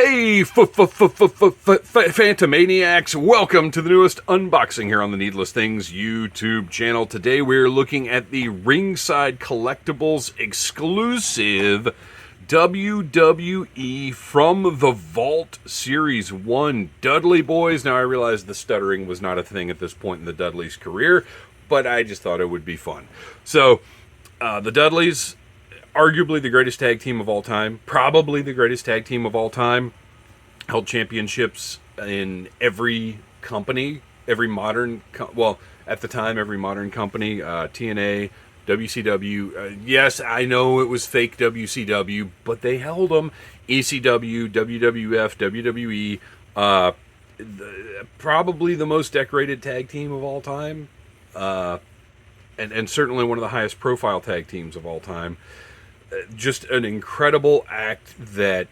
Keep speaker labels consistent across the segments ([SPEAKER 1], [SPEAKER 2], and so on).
[SPEAKER 1] Hey, Phantomaniacs, welcome to the newest unboxing here on the Needless Things YouTube channel. Today we're looking at the Ringside Collectibles exclusive WWE From the Vault Series 1 Dudley Boyz. Now I realize the stuttering was not a thing at this point in the Dudleys' career, but I just thought it would be fun. So, the Dudleys, arguably the greatest tag team of all time, probably the greatest tag team of all time, held championships in every company, every modern, at the time, every modern company, TNA, WCW. Yes, I know it was fake WCW, but they held them. ECW, WWF, WWE, probably the most decorated tag team of all time, and certainly one of the highest profile tag teams of all time. Just an incredible act that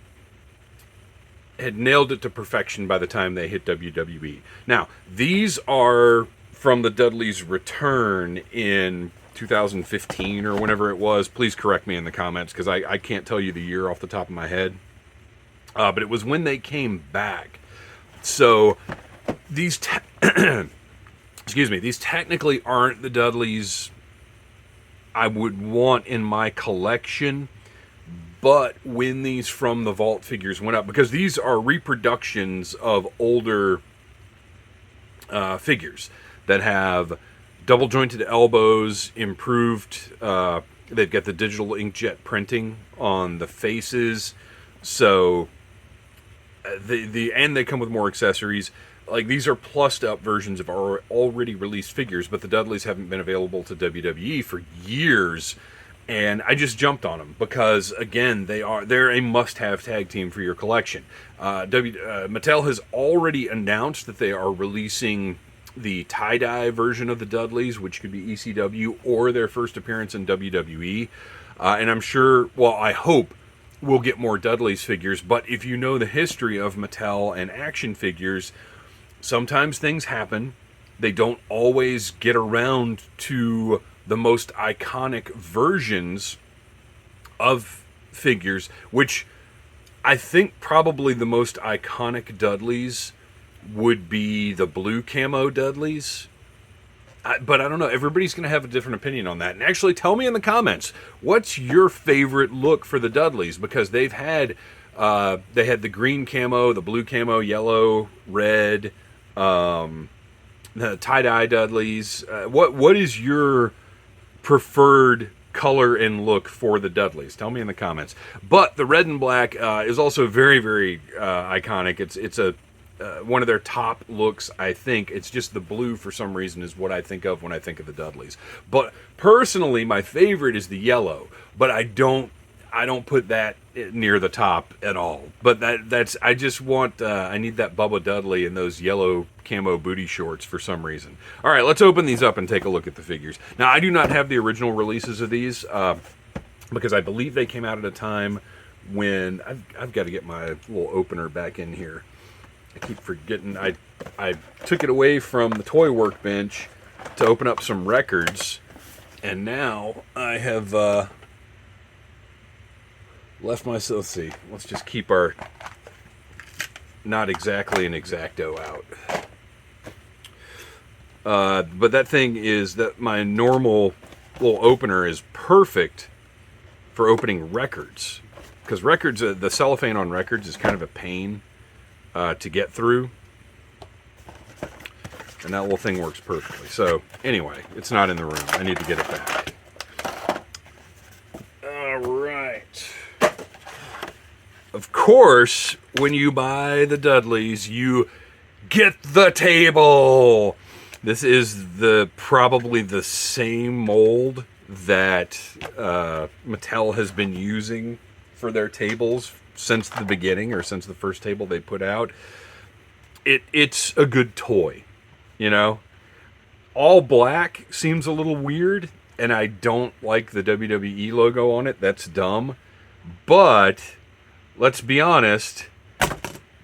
[SPEAKER 1] had nailed it to perfection by the time they hit WWE. Now, these are from the Dudleys' return in 2015 or whenever it was. Please correct me in the comments because I can't tell you the year off the top of my head. But it was when they came back. So these, excuse me, these technically aren't the Dudleys I would want in my collection, but when these From the Vault figures went up, because these are reproductions of older figures that have double jointed elbows, improved, they've got the digital inkjet printing on the faces, so and they come with more accessories. Like, these are plussed up versions of our already released figures, but the Dudleys haven't been available to WWE for years, and I just jumped on them because, again, they're a must-have tag team for your collection. Mattel has already announced that they are releasing the tie-dye version of the Dudleys, which could be ECW or their first appearance in WWE, and I'm sure, well, I hope we'll get more Dudleys figures, but if you know the history of Mattel and action figures, sometimes things happen. They don't always get around to the most iconic versions of figures, which I think probably the most iconic Dudleys would be the blue camo Dudleys. But I don't know. Everybody's going to have a different opinion on that. And actually, tell me in the comments, what's your favorite look for the Dudleys? Because they had the green camo, the blue camo, yellow, red, the tie-dye Dudleys. What is your preferred color and look for the Dudleys? Tell me in the comments. But the red and black is also very, very iconic. It's a one of their top looks, I think. It's just the blue, for some reason, is what I think of when I think of the Dudleys. But personally, my favorite is the yellow. But I don't put that near the top at all. But that's I just want I need that Bubba Dudley in those yellow camo booty shorts for some reason. All right, let's open these up and take a look at the figures. Now, I do not have the original releases of these because I believe they came out at a time when I've got to get my little opener back in here. I keep forgetting. I took it away from the toy workbench to open up some records, and now I have left myself. Let's see. Let's just keep our not exactly an X-Acto out. But that thing is that my normal little opener is perfect for opening records, because records, the cellophane on records is kind of a pain to get through, and that little thing works perfectly. So anyway, it's not in the room. I need to get it back. All right. Of course, when you buy the Dudleys, you get the table. This is probably the same mold that Mattel has been using for their tables since the beginning, or since the first table they put out. It's a good toy, you know. All black seems a little weird, and I don't like the WWE logo on it. That's dumb. But let's be honest,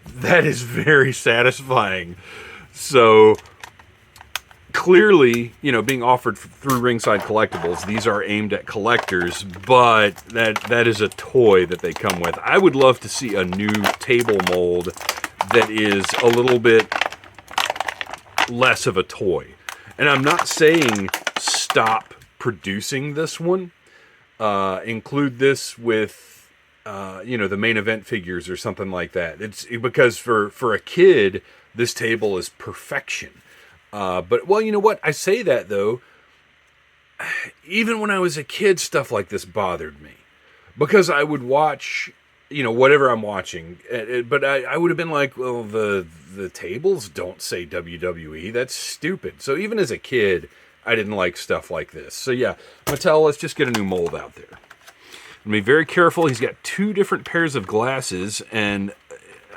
[SPEAKER 1] that is very satisfying. So clearly, being offered through Ringside Collectibles, these are aimed at collectors, but that is a toy that they come with. I would love to see a new table mold that is a little bit less of a toy. And I'm not saying stop producing this one. Include this with, the main event figures or something like that. It's because for a kid, this table is perfection. But, well, you know what? I say that, though. Even when I was a kid, stuff like this bothered me. Because I would watch, whatever I'm watching. But I would have been like, well, the tables don't say WWE. That's stupid. So even as a kid, I didn't like stuff like this. So, yeah, Mattel, let's just get a new mold out there. Be very careful. He's got 2 different pairs of glasses, and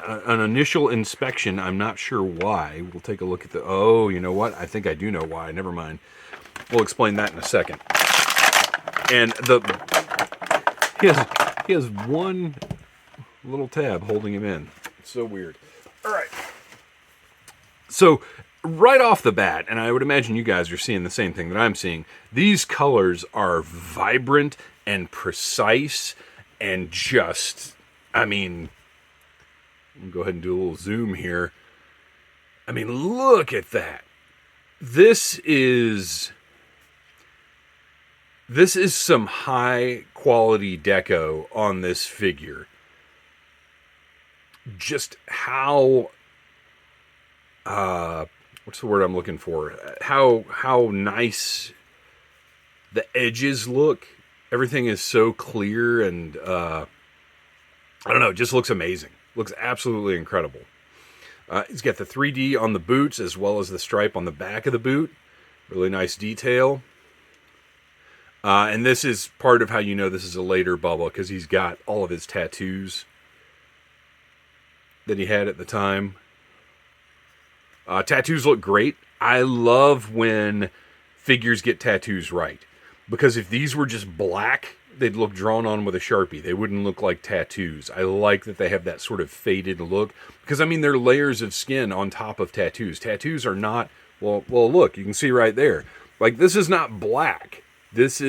[SPEAKER 1] an initial inspection, I'm not sure why. We'll take a look at oh, you know what? I think I do know why. Never mind. We'll explain that in a second. And he has one little tab holding him in. It's so weird. All right. So right off the bat, and I would imagine you guys are seeing the same thing that I'm seeing, these colors are vibrant and precise and just, go ahead and do a little zoom here. Look at that. This is some high quality deco on this figure. Just how, what's the word I'm looking for? How nice the edges look. Everything is so clear and, I don't know, it just looks amazing. Looks absolutely incredible. He's got the 3D on the boots as well as the stripe on the back of the boot. Really nice detail. And this is part of how you know this is a later Bubba, because he's got all of his tattoos that he had at the time. Tattoos look great. I love when figures get tattoos right. Because if these were just black, they'd look drawn on with a Sharpie. They wouldn't look like tattoos. I like that they have that sort of faded look. Because, they're layers of skin on top of tattoos. Tattoos are not, well, look, you can see right there. Like, this is not black. It's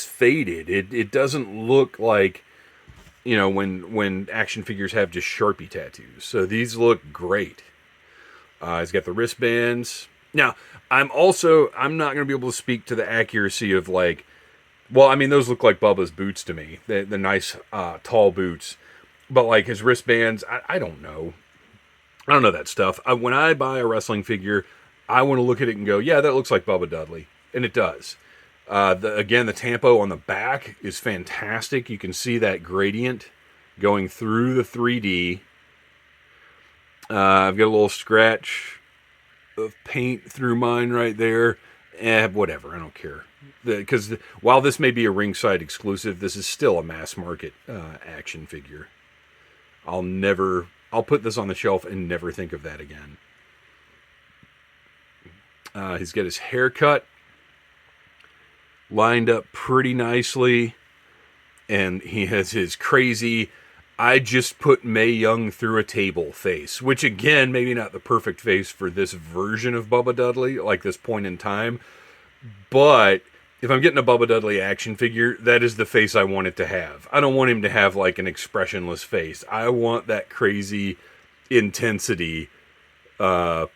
[SPEAKER 1] faded. It doesn't look like, when action figures have just Sharpie tattoos. So these look great. He's got the wristbands. Now, I'm not going to be able to speak to the accuracy of, those look like Bubba's boots to me. The nice, tall boots. But, his wristbands, I don't know. I don't know that stuff. When I buy a wrestling figure, I want to look at it and go, yeah, that looks like Bubba Dudley. And it does. The Tampo on the back is fantastic. You can see that gradient going through the 3D. I've got a little scratch of paint through mine right there. Whatever, I don't care. Because while this may be a Ringside exclusive, this is still a mass market action figure. I'll put this on the shelf and never think of that again. He's got his haircut lined up pretty nicely. And he has his crazy, I just put Mae Young through a table face. Which again, maybe not the perfect face for this version of Bubba Dudley, like this point in time. But if I'm getting a Bubba Dudley action figure, that is the face I want it to have. I don't want him to have like an expressionless face. I want that crazy intensity. It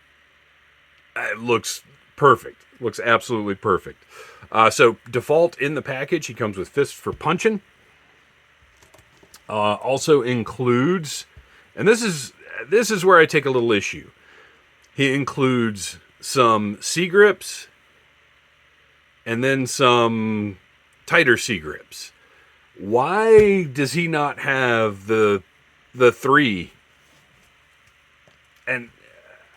[SPEAKER 1] looks perfect. Looks absolutely perfect. So default in the package, he comes with fists for punching. Also includes, and this is where I take a little issue. He includes some C-grips and then some tighter C-grips. Why does he not have the 3? And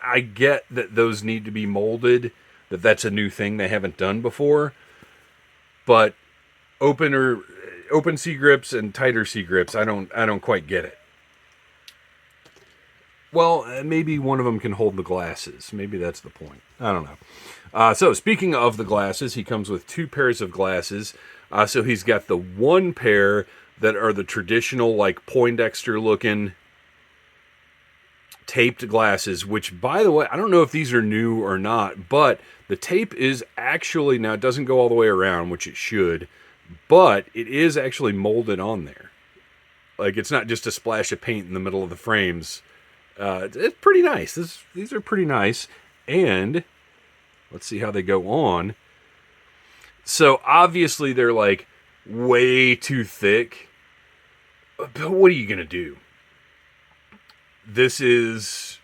[SPEAKER 1] I get that those need to be molded, that's a new thing they haven't done before. But open C-grips and tighter C-grips, I don't quite get it. Well, maybe one of them can hold the glasses. Maybe that's the point. I don't know. So speaking of the glasses, he comes with 2 pairs of glasses. So he's got the one pair that are the traditional, like Poindexter looking taped glasses, which, by the way, I don't know if these are new or not, but the tape is actually, now it doesn't go all the way around, which it should, but it is actually molded on there. Like, it's not just a splash of paint in the middle of the frames. It's pretty nice. These are pretty nice. And let's see how they go on. So, obviously, they're, like, way too thick. But what are you going to do? This is,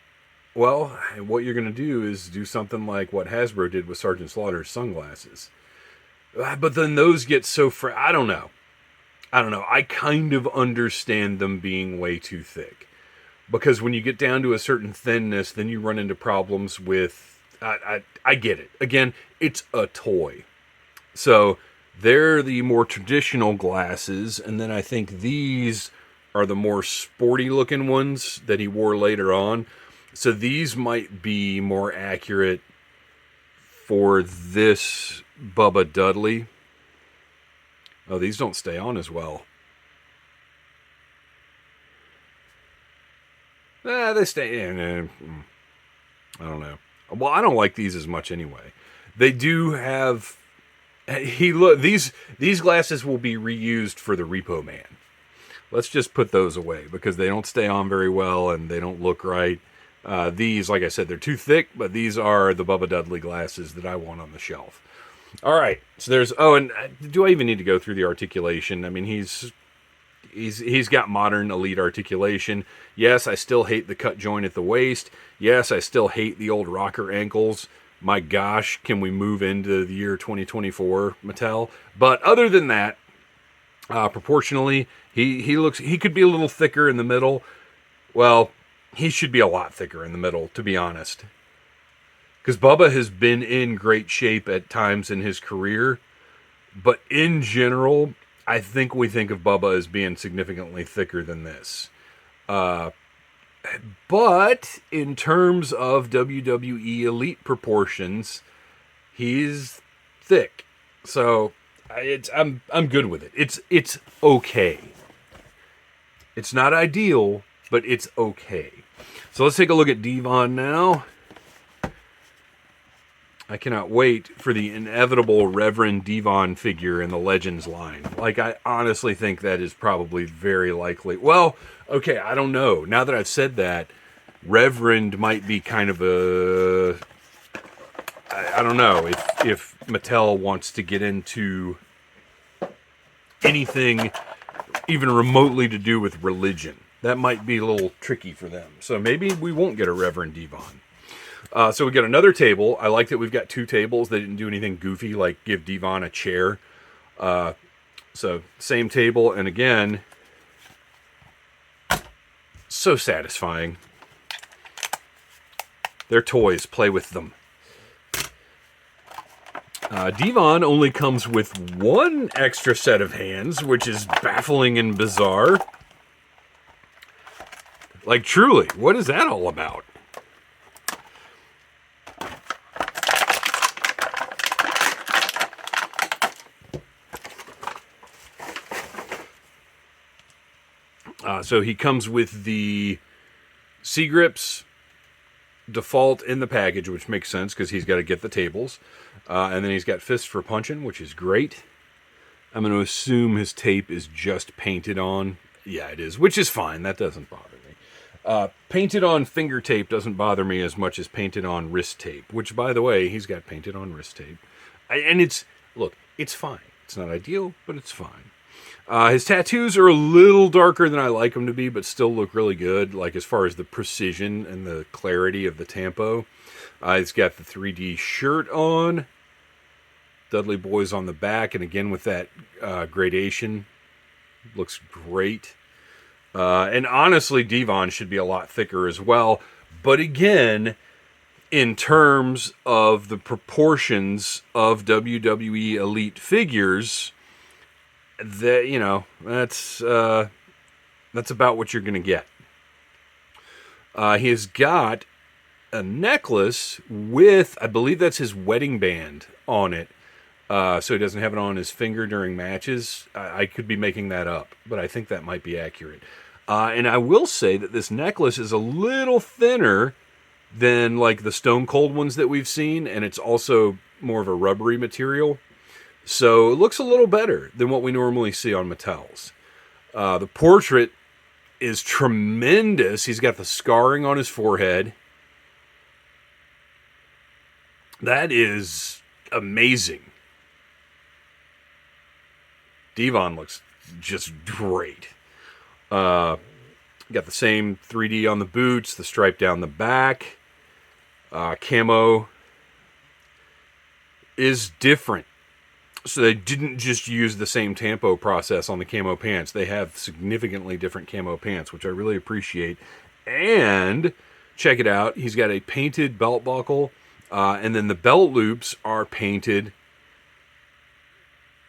[SPEAKER 1] well, what you're going to do is do something like what Hasbro did with Sergeant Slaughter's sunglasses. But then those get so I don't know. I kind of understand them being way too thick. Because when you get down to a certain thinness, then you run into problems with, I get it. Again, it's a toy. So they're the more traditional glasses, and then I think these are the more sporty looking ones that he wore later on. So these might be more accurate for this Bubba Dudley. Oh, these don't stay on as well. They stay in. I don't know. Well, I don't like these as much anyway. They do have. These glasses will be reused for the Repo Man. Let's just put those away because they don't stay on very well and they don't look right. These, like I said, they're too thick, but these are the Bubba Dudley glasses that I want on the shelf. All right, so there's. Oh, and do I even need to go through the articulation? I mean, he's got modern elite articulation. Yes, I still hate the cut joint at the waist. Yes, I still hate the old rocker ankles. My gosh, can we move into the year 2024, Mattel? But other than that, proportionally, he could be a little thicker in the middle. Well, he should be a lot thicker in the middle, to be honest. Because Bubba has been in great shape at times in his career. But in general, I think we think of Bubba as being significantly thicker than this. But in terms of WWE Elite proportions, he's thick. So I'm good with it. It's okay. It's not ideal, but it's okay. So let's take a look at Devon now. I cannot wait for the inevitable Reverend Devon figure in the Legends line. Like, I honestly think that is probably very likely. Well, okay, I don't know. Now that I've said that, Reverend might be kind of a... I don't know if Mattel wants to get into anything even remotely to do with religion. That might be a little tricky for them. So maybe we won't get a Reverend Devon. So we got another table. I like that we've got two tables. They didn't do anything goofy like give Devon a chair. So same table. And again, so satisfying. They're toys. Play with them. Devon only comes with one extra set of hands, which is baffling and bizarre. Like, truly, what is that all about? So he comes with the C-grips default in the package, which makes sense because he's got to get the tables. And then he's got fists for punching, which is great. I'm going to assume his tape is just painted on. Yeah, it is, which is fine. That doesn't bother me. Painted on finger tape doesn't bother me as much as painted on wrist tape, which, by the way, he's got painted on wrist tape. And it's fine. It's not ideal, but it's fine. His tattoos are a little darker than I like them to be, but still look really good, like as far as the precision and the clarity of the tampo. He's got the 3D shirt on. Dudley Boyz on the back, and again with that gradation. Looks great. And honestly, Devon should be a lot thicker as well. But again, in terms of the proportions of WWE Elite figures, that's about what you're going to get. He has got a necklace with, I believe that's his wedding band on it. So he doesn't have it on his finger during matches. I could be making that up, but I think that might be accurate. And I will say that this necklace is a little thinner than like the Stone Cold ones that we've seen, and it's also more of a rubbery material. So it looks a little better than what we normally see on Mattel's. The portrait is tremendous. He's got the scarring on his forehead. That is amazing. Devon looks just great. Got the same 3D on the boots, the stripe down the back. Camo is different. So they didn't just use the same tampo process on the camo pants. They have significantly different camo pants, which I really appreciate. And check it out. He's got a painted belt buckle. And then the belt loops are painted.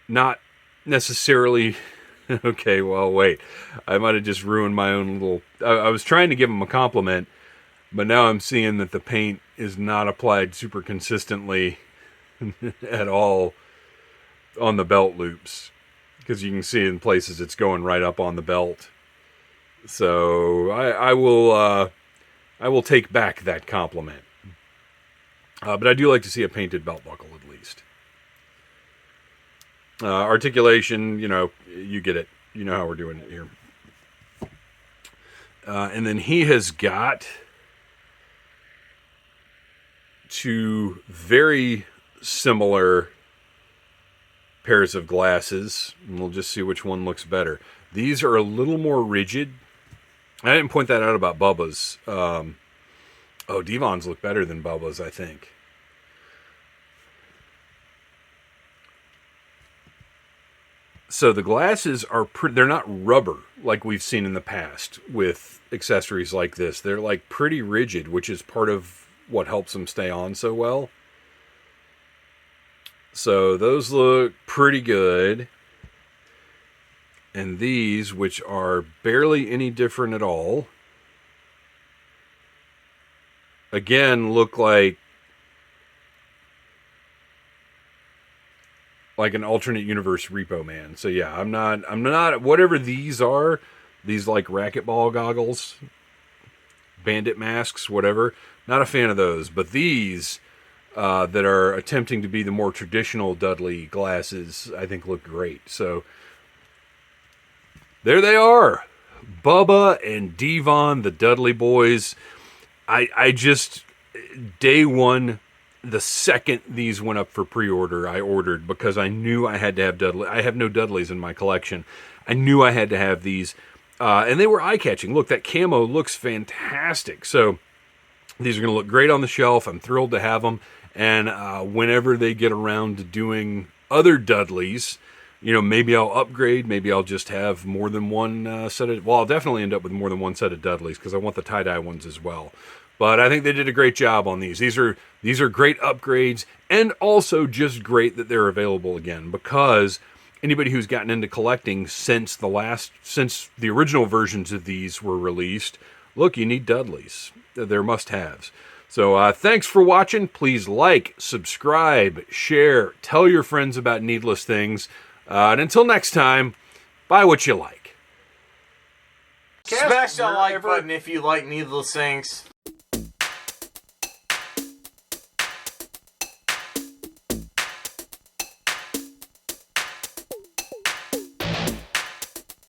[SPEAKER 1] Not necessarily... Okay, well, wait. I might have just ruined my own little... I was trying to give him a compliment, but now I'm seeing that the paint is not applied super consistently at all on the belt loops, because you can see in places it's going right up on the belt. So I will take back that compliment. But I do like to see a painted belt buckle at least. Articulation, you get it. You know how we're doing it here. And then he has got two very similar pairs of glasses, and we'll just see which one looks better. These are a little more rigid. I didn't point that out about Bubba's. Devon's look better than Bubba's, I think. So the glasses are they're not rubber like we've seen in the past with accessories like this. They're like pretty rigid, which is part of what helps them stay on so well. So those look pretty good. And these, which are barely any different at all, again, look like an alternate universe Repo Man. So yeah, I'm not whatever these are, these like racquetball goggles, bandit masks, whatever. Not a fan of those, but these that are attempting to be the more traditional Dudley glasses, I think look great. So there they are, Bubba and Devon, the Dudley Boyz. I just, day one, the second these went up for pre-order, I ordered because I knew I had to have Dudley. I have no Dudleys in my collection. I knew I had to have these, and they were eye-catching. Look, that camo looks fantastic. So these are going to look great on the shelf. I'm thrilled to have them. And whenever they get around to doing other Dudleys, maybe I'll upgrade. Maybe I'll just have more than one set of... Well, I'll definitely end up with more than one set of Dudleys because I want the tie-dye ones as well. But I think they did a great job on these. These are great upgrades, and also just great that they're available again, because anybody who's gotten into collecting since the original versions of these were released, look, you need Dudleys. They're must-haves. So thanks for watching. Please like, subscribe, share, tell your friends about Needless Things. And until next time, buy what you like.
[SPEAKER 2] Smash that like button if you like Needless Things.